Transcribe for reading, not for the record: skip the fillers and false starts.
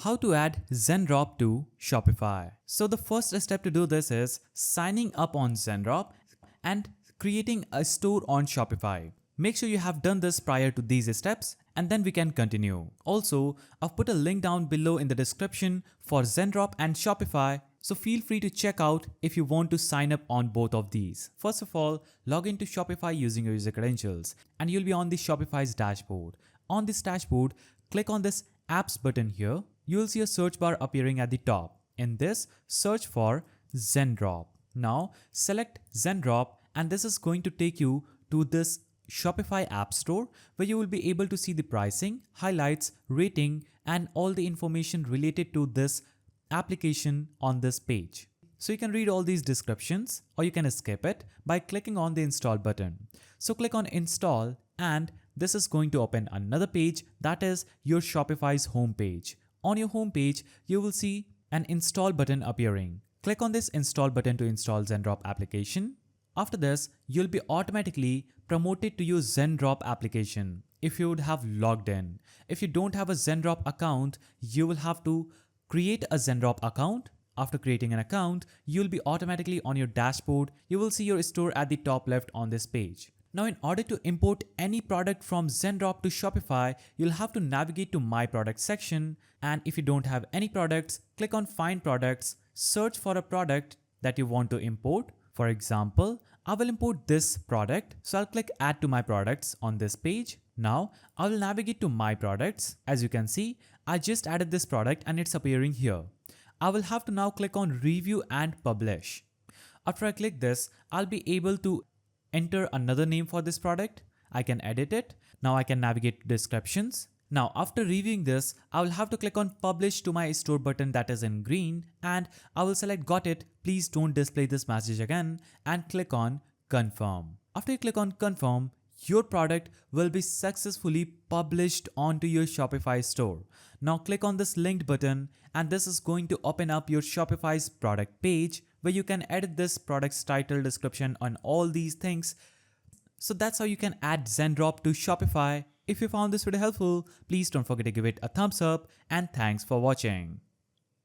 How to add Zendrop to Shopify. So the first step to do this is signing up on Zendrop and creating a store on Shopify. Make sure you have done this prior to these steps and then we can continue. Also, I've put a link down below in the description for Zendrop and Shopify, so feel free to check out if you want to sign up on both of these. First of all, log into Shopify using your user credentials and you'll be on the Shopify's dashboard. On this dashboard, click on this apps button here. You'll see a search bar appearing at the top. In this, search for Zendrop. Now select Zendrop and this is going to take you to this Shopify App Store where you will be able to see the pricing, highlights, rating and all the information related to this application on this page. So you can read all these descriptions or you can skip it by clicking on the install button. So click on install and this is going to open another page, that is your Shopify's home page. On your home page, you will see an install button appearing. Click on this install button to install Zendrop application. After this, you'll be automatically promoted to your Zendrop application if you would have logged in. If you don't have a Zendrop account, you will have to create a Zendrop account. After creating an account, you'll be automatically on your dashboard. You will see your store at the top left on this page. Now, in order to import any product from Zendrop to Shopify, you'll have to navigate to My Products section. And if you don't have any products, click on Find Products, search for a product that you want to import. For example, I will import this product. So I'll click Add to My Products on this page. Now, I will navigate to My Products. As you can see, I just added this product and it's appearing here. I will have to now click on Review and Publish. After I click this, I'll be able to enter another name for this product. I can edit it. Now I can navigate to descriptions. Now after reviewing this, I will have to click on Publish to my store button that is in green and I will select Got it. Please don't display this message again and click on Confirm. After you click on Confirm, your product will be successfully published onto your Shopify store. Now click on this linked button and this is going to open up your Shopify's product page where you can edit this product's title, description and all these things. So that's how you can add Zendrop to Shopify. If you found this video helpful, please don't forget to give it a thumbs up and thanks for watching.